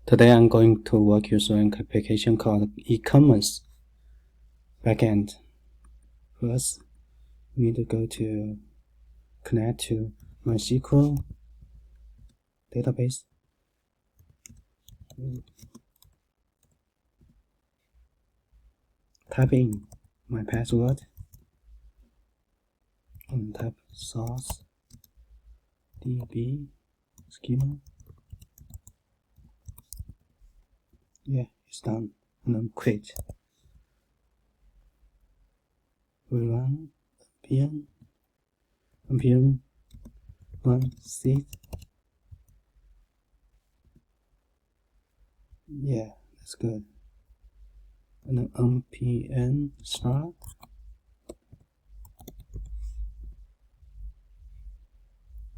Today I'm going to walk you through an application called e-commerce backend. First, we need to go to connect to MySQL database. Type in my password and type source db schema. Yeah, it's done. And then quit. We run npm run seed. Yeah, that's good. And then npm start.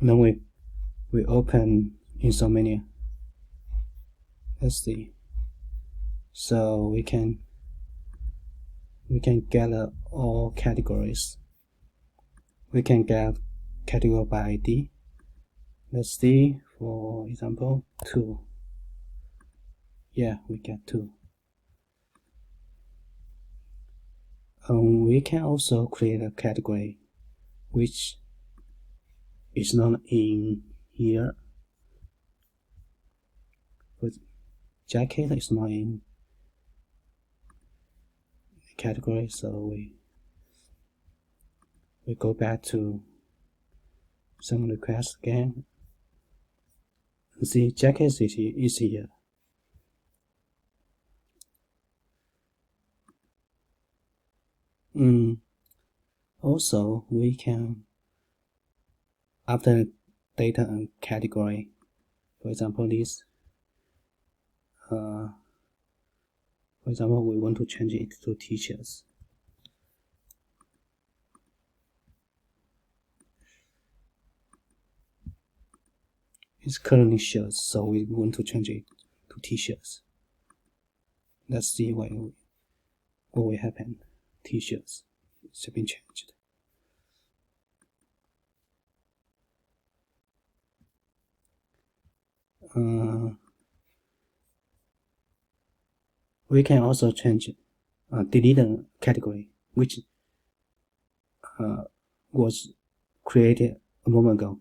And then we open install menu. Let's see. So we can gather all categories. We can get category by ID. Let's see, for example, 2. Yeah, we get 2. We can also create a category which is not in here. But jacket is not in the category, so we go back to some requests again. See, jacket is here. Also, we can, after data and category, for example, this, for example, we want to change it to teachers. It's currently shirts, so we want to change it to t-shirts. Let's see what will happen. T-shirts, it's been changed. We can also change delete a category which was created a moment ago.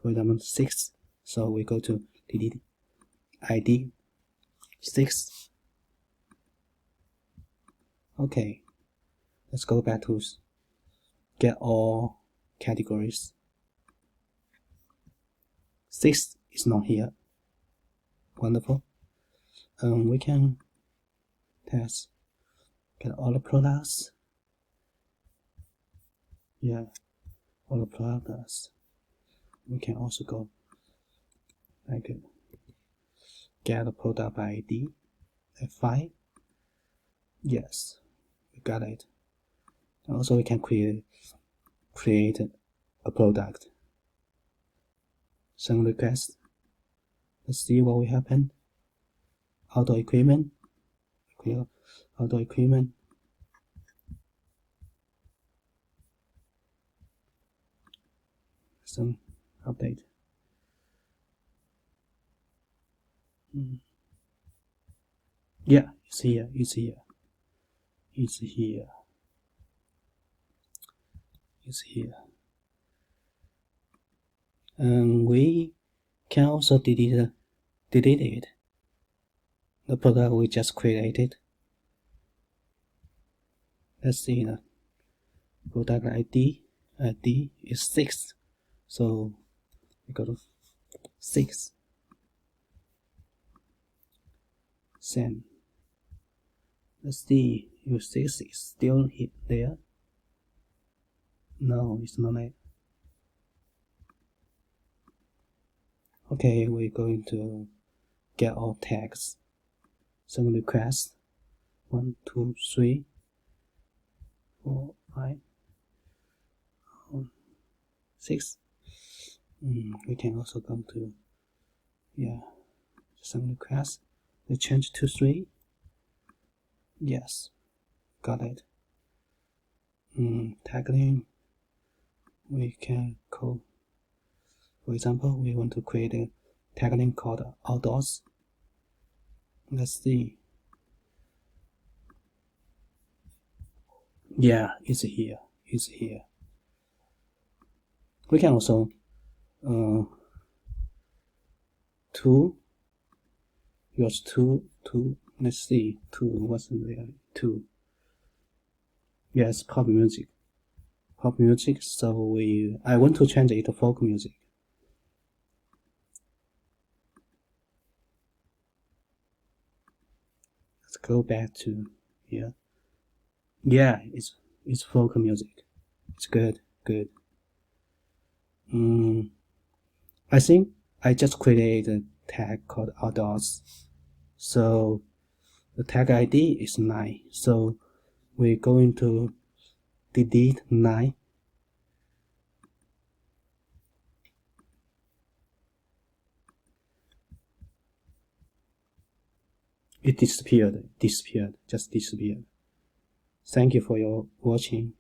For example, 6. So we go to delete ID 6. Okay, let's go back to get all categories. 6 is not here. Wonderful. We can test get all the products. Yeah, all the products. We can also go like get a product by ID F5. Yes, we got it. Also, we can create a product. Send request. Let's see what will happen. Auto equipment. Auto equipment. Some update. Yeah, it's here. It's here. It's here. It's here. And we can also delete it. The product we just created. Let's see the product ID is 6. So we go to 6. Send. Let's see if 6 is still there. No, it's not there. Okay, we're going to get all tags. Some requests. 1, 2, 3, 4, 5, 6. We can also go to some requests. We change to 3. Yes, got it. Tagging. We can call. For example, we want to create a tagging called outdoors. Let's see. Yeah, it's here. It's here. We can also 2. Use 2. Let's see. 2. What's there? 2. Yes, pop music. Pop music. So I want to change it to folk music. Let's go back to here. Yeah, it's folk music. It's good. I think I just created a tag called outdoors. So the tag ID is 9. So we're going to delete 9. It disappeared. Just disappeared. Thank you for your watching.